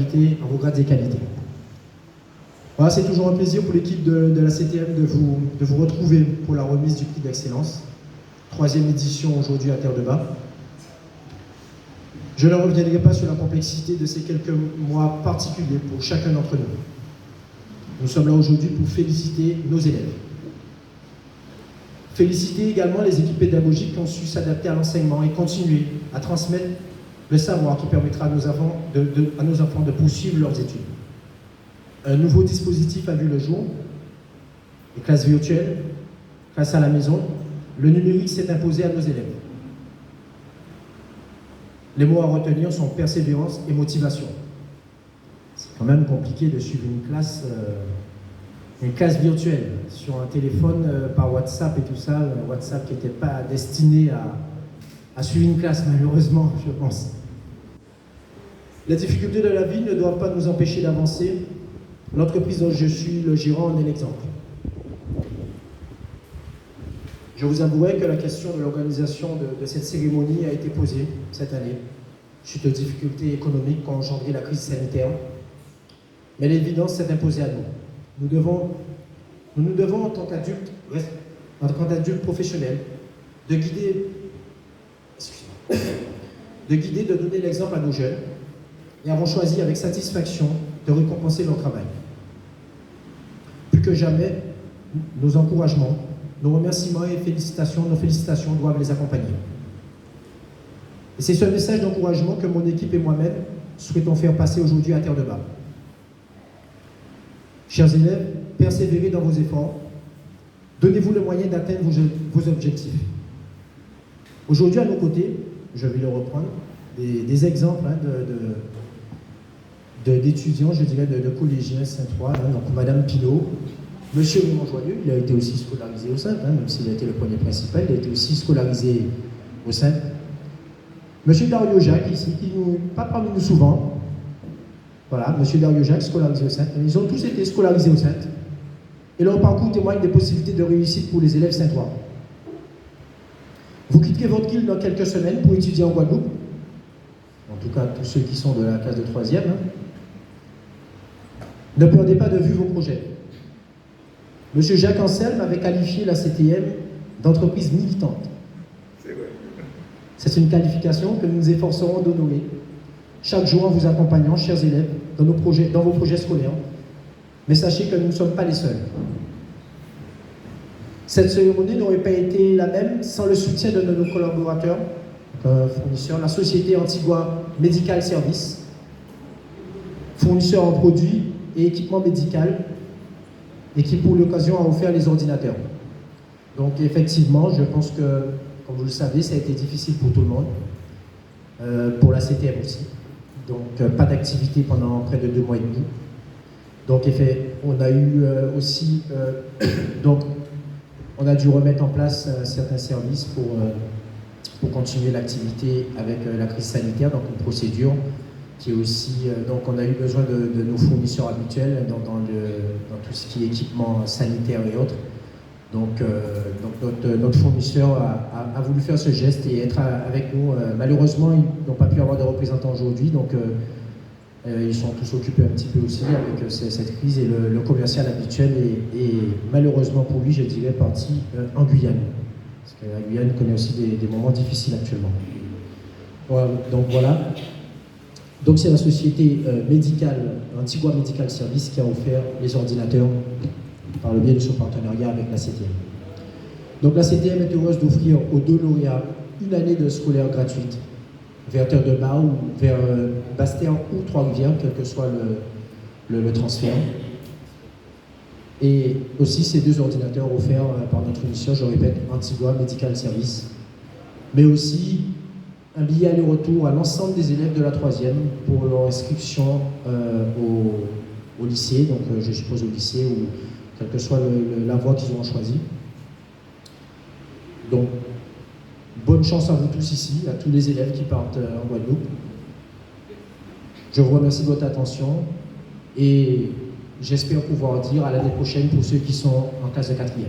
qualité, en vos grades et qualités. Voilà, c'est toujours un plaisir pour l'équipe de la CTM de vous retrouver pour la remise du prix d'excellence. 3e édition aujourd'hui à Terre de Bas. Je ne reviendrai pas sur la complexité de ces quelques mois particuliers pour chacun d'entre nous. Nous sommes là aujourd'hui pour féliciter nos élèves. Féliciter également les équipes pédagogiques qui ont su s'adapter à l'enseignement et continuer à transmettre le savoir qui permettra à nos enfants de poursuivre leurs études. Un nouveau dispositif a vu le jour, les classes virtuelles, classe à la maison. Le numérique s'est imposé à nos élèves. Les mots à retenir sont persévérance et motivation. C'est quand même compliqué de suivre une classe virtuelle sur un téléphone par WhatsApp et tout ça. WhatsApp qui n'était pas destiné à suivre une classe, malheureusement, je pense. Les difficultés de la vie ne doivent pas nous empêcher d'avancer. L'entreprise dont je suis le gérant en est l'exemple. Je vous avouerai que la question de l'organisation de cette cérémonie a été posée cette année, suite aux difficultés économiques qu'a engendré la crise sanitaire. Mais l'évidence s'est imposée à nous. Nous nous devons en tant qu'adultes professionnels, de guider, de donner l'exemple à nos jeunes, et avons choisi avec satisfaction de récompenser leur travail. Plus que jamais, nos encouragements, nos remerciements et nos félicitations doivent les accompagner. Et c'est ce message d'encouragement que mon équipe et moi-même souhaitons faire passer aujourd'hui à Terre de Bas. Chers élèves, persévérez dans vos efforts, donnez-vous le moyen d'atteindre vos objectifs. Aujourd'hui, à nos côtés, je vais le reprendre, des exemples d'étudiants, je dirais, de collégiens Saint-Troy, donc Madame Pinault, Monsieur Raymond Joyeux, il a été aussi scolarisé au Saint, même s'il a été le premier principal, il a été aussi scolarisé au Saint. Monsieur Dario Jacques, ici, qui n'est pas parmi nous souvent, voilà, Monsieur Dario Jacques, scolarisé au Saint. Ils ont tous été scolarisés au Saint. Et leur parcours témoigne des possibilités de réussite pour les élèves saintois. Vous quitterez votre île dans quelques semaines pour étudier en Guadeloupe, en tout cas tous ceux qui sont de la classe de 3e. Ne perdez pas de vue vos projets. Monsieur Jacques Anselme avait qualifié la CTM d'entreprise militante. C'est une qualification que nous nous efforcerons d'honorer chaque jour en vous accompagnant, chers élèves, dans vos projets scolaires. Mais sachez que nous ne sommes pas les seuls. Cette cérémonie n'aurait pas été la même sans le soutien de nos collaborateurs, fournisseurs, la société Antigua Medical Service, fournisseur en produits et équipements médicaux, et qui pour l'occasion a offert les ordinateurs. Donc effectivement, je pense que, comme vous le savez, ça a été difficile pour tout le monde, pour la CTM aussi. Donc pas d'activité pendant près de 2 mois et demi. Donc on a eu aussi, donc on a dû remettre en place certains services pour continuer l'activité avec la crise sanitaire, donc une procédure qui est aussi, donc on a eu besoin de nos fournisseurs habituels dans tout ce qui est équipement sanitaire et autres. Donc notre fournisseur a voulu faire ce geste et être avec nous. Malheureusement, ils n'ont pas pu avoir de représentants aujourd'hui, donc ils sont tous occupés un petit peu aussi avec cette crise, et le commercial habituel est malheureusement pour lui, je dirais, parti en Guyane. Parce que la Guyane connaît aussi des moments difficiles actuellement. Voilà, donc voilà. Donc c'est la société médicale, Antigua Medical Service, qui a offert les ordinateurs par le biais de son partenariat avec la CTM. Donc la CTM est heureuse d'offrir aux 2 lauréats une année de scolaire gratuite vers Terre de Bas ou vers Basse-Terre ou Trois-Rivières, quel que soit le transfert. Et aussi ces 2 ordinateurs offerts par notre fournisseur, je répète, Antigua Medical Service, mais aussi un billet aller-retour à l'ensemble des élèves de la 3e pour leur inscription au lycée, donc je suppose au lycée ou quelle que soit la voie qu'ils auront choisie. Donc, bonne chance à vous tous ici, à tous les élèves qui partent en Guadeloupe. Je vous remercie de votre attention et j'espère pouvoir dire à l'année prochaine pour ceux qui sont en classe de 4e.